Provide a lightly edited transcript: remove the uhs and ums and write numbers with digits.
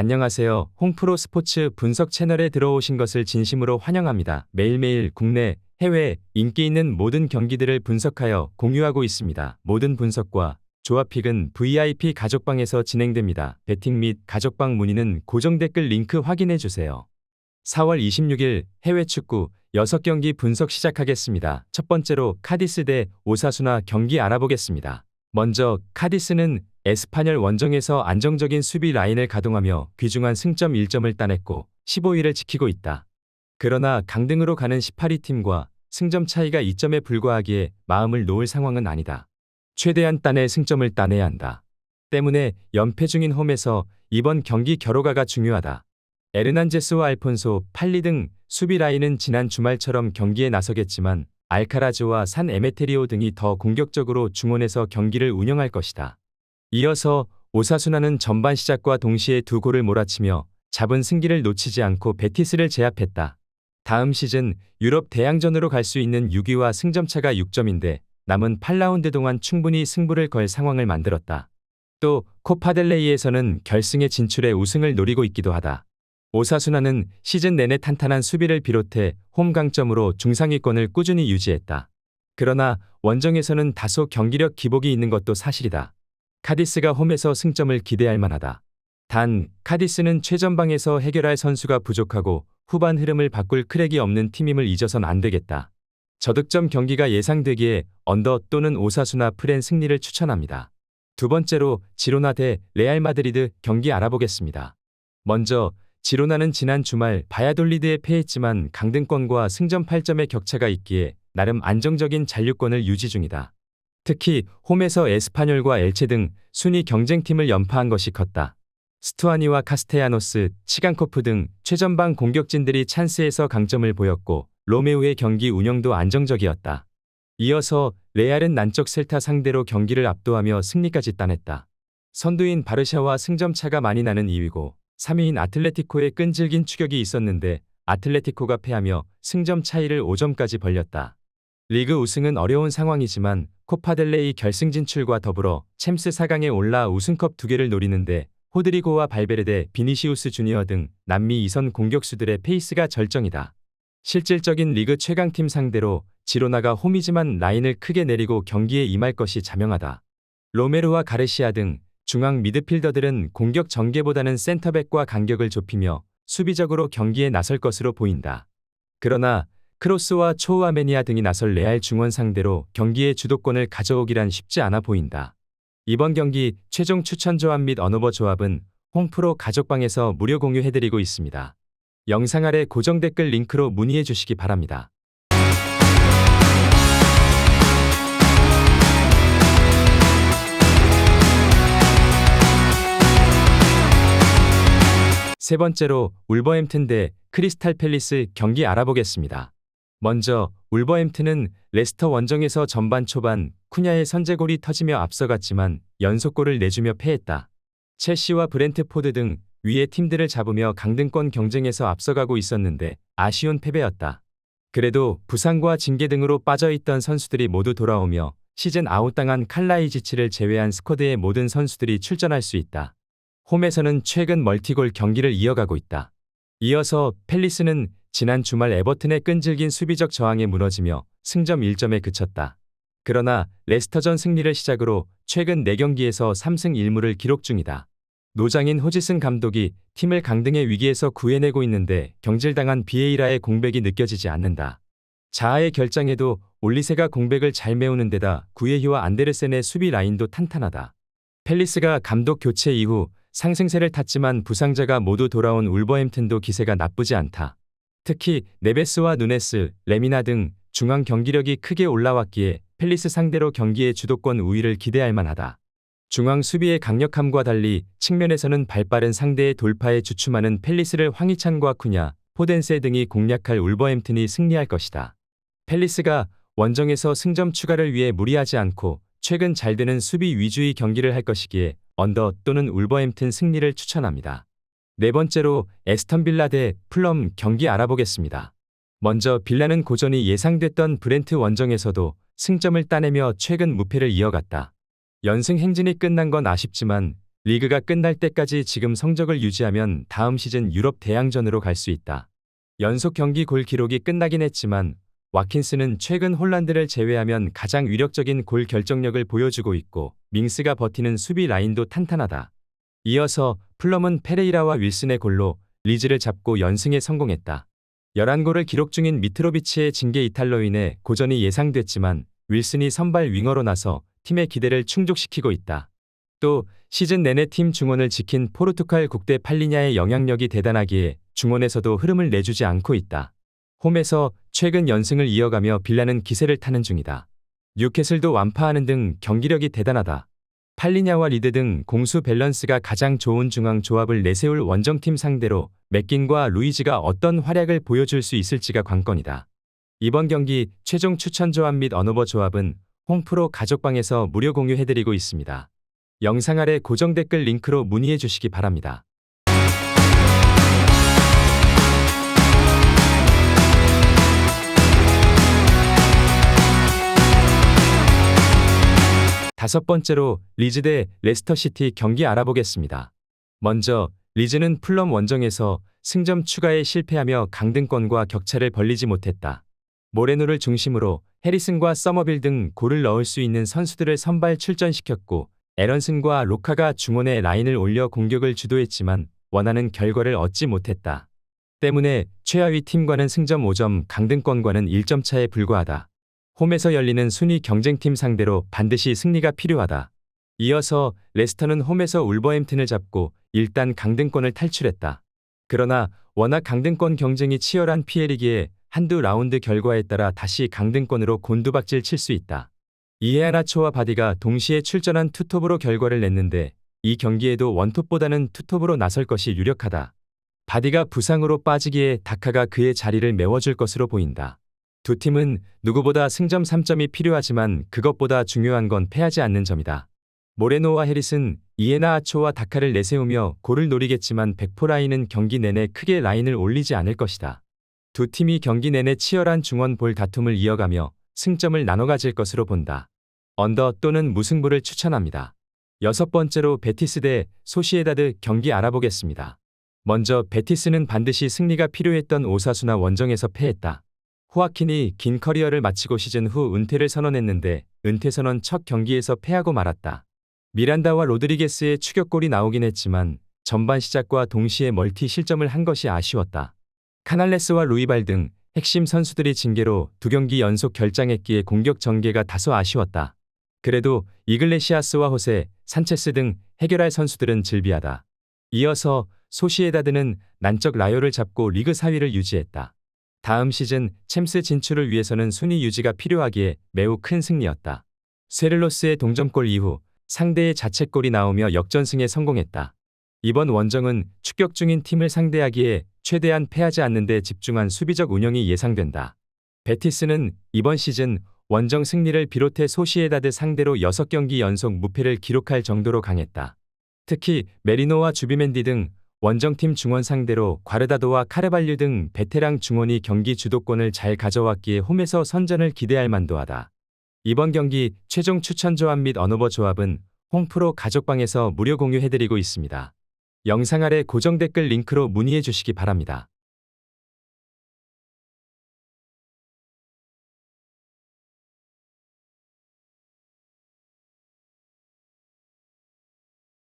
안녕하세요. 홍프로 스포츠 분석 채널에 들어오신 것을 진심으로 환영합니다. 매일매일 국내, 해외 인기 있는 모든 경기들을 분석하여 공유하고 있습니다. 모든 분석과 조합픽은 VIP 가족방에서 진행됩니다. 배팅 및 가족방 문의는 고정 댓글 링크 확인해 주세요. 4월 26일 해외 축구 6경기 분석 시작하겠습니다. 첫 번째로 카디스 대 오사수나 경기 알아보겠습니다. 먼저 카디스는 에스파뇰 원정에서 안정적인 수비 라인을 가동하며 귀중한 승점 1점을 따냈고 15위를 지키고 있다. 그러나 강등으로 가는 18위 팀과 승점 차이가 2점에 불과하기에 마음을 놓을 상황은 아니다. 최대한 따내 승점을 따내야 한다. 때문에 연패 중인 홈에서 이번 경기 결호가가 중요하다. 에르난제스와 알폰소, 팔리 등 수비 라인은 지난 주말처럼 경기에 나서겠지만 알카라즈와 산 에메테리오 등이 더 공격적으로 중원에서 경기를 운영할 것이다. 이어서 오사수나는 전반 시작과 동시에 2골을 몰아치며 잡은 승기를 놓치지 않고 베티스를 제압했다. 다음 시즌 유럽 대항전으로 갈 수 있는 6위와 승점차가 6점인데 남은 8라운드 동안 충분히 승부를 걸 상황을 만들었다. 또 코파델레이에서는 결승에 진출해 우승을 노리고 있기도 하다. 오사수나는 시즌 내내 탄탄한 수비를 비롯해 홈 강점으로 중상위권을 꾸준히 유지했다. 그러나 원정에서는 다소 경기력 기복이 있는 것도 사실이다. 카디스가 홈에서 승점을 기대할 만하다. 단 카디스는 최전방에서 해결할 선수가 부족하고 후반 흐름을 바꿀 크랙이 없는 팀임을 잊어선 안 되겠다. 저득점 경기가 예상되기에 언더 또는 오사수나 프렌 승리를 추천합니다. 두 번째로 지로나 대 레알 마드리드 경기 알아보겠습니다. 먼저 지로나는 지난 주말 바야돌리드에 패했지만 강등권과 승점 8점의 격차가 있기에 나름 안정적인 잔류권을 유지 중이다. 특히 홈에서 에스파뇰과 엘체 등 순위 경쟁팀을 연파한 것이 컸다. 스투아니와 카스테야노스, 치간코프 등 최전방 공격진들이 찬스에서 강점을 보였고 로메우의 경기 운영도 안정적이었다. 이어서 레알은 난적 셀타 상대로 경기를 압도하며 승리까지 따냈다. 선두인 바르샤와 승점차가 많이 나는 2위고 3위인 아틀레티코의 끈질긴 추격이 있었는데 아틀레티코가 패하며 승점 차이를 5점까지 벌렸다. 리그 우승은 어려운 상황이지만 코파델레이 결승 진출과 더불어 챔스 4강에 올라 우승컵 2개를 노리는데 호드리고와 발베르데, 비니시우스 주니어 등 남미 2선 공격수들의 페이스가 절정이다. 실질적인 리그 최강팀 상대로 지로나가 홈이지만 라인을 크게 내리고 경기에 임할 것이 자명하다. 로메르와 가르시아 등 중앙 미드필더들은 공격 전개보다는 센터백과 간격을 좁히며 수비적으로 경기에 나설 것으로 보인다. 그러나 크로스와 초우아메니아 등이 나설 레알 중원 상대로 경기의 주도권을 가져오기란 쉽지 않아 보인다. 이번 경기 최종 추천 조합 및 언어버 조합은 홍프로 가족방에서 무료 공유해드리고 있습니다. 영상 아래 고정 댓글 링크로 문의해 주시기 바랍니다. 세 번째로 울버햄튼 대 크리스탈 팰리스 경기 알아보겠습니다. 먼저 울버햄튼은 레스터 원정에서 전반 초반 쿠냐의 선제골이 터지며 앞서갔지만 연속골을 내주며 패했다. 첼시와 브렌트포드 등 위의 팀들을 잡으며 강등권 경쟁에서 앞서가고 있었는데 아쉬운 패배였다. 그래도 부상과 징계 등으로 빠져있던 선수들이 모두 돌아오며 시즌 아웃당한 칼라이지치를 제외한 스쿼드의 모든 선수들이 출전할 수 있다. 홈에서는 최근 멀티골 경기를 이어가고 있다. 이어서 팰리스는 지난 주말 에버튼의 끈질긴 수비적 저항에 무너지며 승점 1점에 그쳤다. 그러나 레스터전 승리를 시작으로 최근 4경기에서 3승 1무를 기록 중이다. 노장인 호지슨 감독이 팀을 강등의 위기에서 구해내고 있는데 경질당한 비에이라의 공백이 느껴지지 않는다. 자아의 결장에도 올리세가 공백을 잘 메우는 데다 구예희와 안데르센의 수비 라인도 탄탄하다. 팰리스가 감독 교체 이후 상승세를 탔지만 부상자가 모두 돌아온 울버햄튼도 기세가 나쁘지 않다. 특히 네베스와 누네스, 레미나 등 중앙 경기력이 크게 올라왔기에 팰리스 상대로 경기의 주도권 우위를 기대할 만하다. 중앙 수비의 강력함과 달리 측면에서는 발빠른 상대의 돌파에 주춤하는 팰리스를 황희찬과 쿠냐, 포덴세 등이 공략할 울버햄튼이 승리할 것이다. 팰리스가 원정에서 승점 추가를 위해 무리하지 않고 최근 잘 되는 수비 위주의 경기를 할 것이기에 언더 또는 울버햄튼 승리를 추천합니다. 네 번째로 에스턴 빌라 대 풀럼 경기 알아보겠습니다. 먼저 빌라는 고전이 예상됐던 브렌트 원정에서도 승점을 따내며 최근 무패를 이어갔다. 연승 행진이 끝난 건 아쉽지만 리그가 끝날 때까지 지금 성적을 유지하면 다음 시즌 유럽 대항전으로 갈 수 있다. 연속 경기 골 기록이 끝나긴 했지만 와킨스는 최근 홀란드를 제외하면 가장 위력적인 골 결정력을 보여주고 있고 밍스가 버티는 수비 라인도 탄탄하다. 이어서 풀럼은 페레이라와 윌슨의 골로 리즈를 잡고 연승에 성공했다. 11골을 기록 중인 미트로비치의 징계 이탈로 인해 고전이 예상됐지만 윌슨이 선발 윙어로 나서 팀의 기대를 충족시키고 있다. 또 시즌 내내 팀 중원을 지킨 포르투갈 국대 팔리냐의 영향력이 대단하기에 중원에서도 흐름을 내주지 않고 있다. 홈에서 최근 연승을 이어가며 빌라는 기세를 타는 중이다. 뉴캐슬도 완파하는 등 경기력이 대단하다. 팔리냐와 리드 등 공수 밸런스가 가장 좋은 중앙 조합을 내세울 원정팀 상대로 맥긴과 루이지가 어떤 활약을 보여줄 수 있을지가 관건이다. 이번 경기 최종 추천 조합 및 언어버 조합은 홈프로 가족방에서 무료 공유해드리고 있습니다. 영상 아래 고정 댓글 링크로 문의해 주시기 바랍니다. 다섯 번째로 리즈 대 레스터시티 경기 알아보겠습니다. 먼저 리즈는 풀럼 원정에서 승점 추가에 실패하며 강등권과 격차를 벌리지 못했다. 모레노를 중심으로 해리슨과 서머빌 등 골을 넣을 수 있는 선수들을 선발 출전시켰고 에런슨과 로카가 중원에 라인을 올려 공격을 주도했지만 원하는 결과를 얻지 못했다. 때문에 최하위 팀과는 승점 5점, 강등권과는 1점 차에 불과하다. 홈에서 열리는 순위 경쟁팀 상대로 반드시 승리가 필요하다. 이어서 레스터는 홈에서 울버햄튼을 잡고 일단 강등권을 탈출했다. 그러나 워낙 강등권 경쟁이 치열한 PL이기에 한두 라운드 결과에 따라 다시 강등권으로 곤두박질 칠 수 있다. 이헤아나초와 바디가 동시에 출전한 투톱으로 결과를 냈는데 이 경기에도 원톱보다는 투톱으로 나설 것이 유력하다. 바디가 부상으로 빠지기에 다카가 그의 자리를 메워줄 것으로 보인다. 두 팀은 누구보다 승점 3점이 필요하지만 그것보다 중요한 건 패하지 않는 점이다. 모레노와 해리슨, 이헤나아초와 다카를 내세우며 골을 노리겠지만 백포라인은 경기 내내 크게 라인을 올리지 않을 것이다. 두 팀이 경기 내내 치열한 중원 볼 다툼을 이어가며 승점을 나눠 가질 것으로 본다. 언더 또는 무승부를 추천합니다. 여섯 번째로 베티스 대 소시에다드 경기 알아보겠습니다. 먼저 베티스는 반드시 승리가 필요했던 오사수나 원정에서 패했다. 호아킨이 긴 커리어를 마치고 시즌 후 은퇴를 선언했는데 은퇴 선언 첫 경기에서 패하고 말았다. 미란다와 로드리게스의 추격골이 나오긴 했지만 전반 시작과 동시에 멀티 실점을 한 것이 아쉬웠다. 카날레스와 루이발 등 핵심 선수들이 징계로 2경기 연속 결장했기에 공격 전개가 다소 아쉬웠다. 그래도 이글레시아스와 호세, 산체스 등 해결할 선수들은 즐비하다. 이어서 소시에다드는 난적 라요를 잡고 리그 4위를 유지했다. 다음 시즌 챔스 진출을 위해서는 순위 유지가 필요하기에 매우 큰 승리였다. 세를로스의 동점골 이후 상대의 자책골이 나오며 역전승에 성공했다. 이번 원정은 추격 중인 팀을 상대하기에 최대한 패하지 않는 데 집중한 수비적 운영이 예상된다. 베티스는 이번 시즌 원정 승리를 비롯해 소시에다드 상대로 6경기 연속 무패를 기록할 정도로 강했다. 특히 메리노와 주비멘디 등 원정팀 중원 상대로 과르다도와 카르발류 등 베테랑 중원이 경기 주도권을 잘 가져왔기에 홈에서 선전을 기대할 만도하다. 이번 경기 최종 추천 조합 및 언어버 조합은 홈프로 가족방에서 무료 공유해드리고 있습니다. 영상 아래 고정 댓글 링크로 문의해 주시기 바랍니다.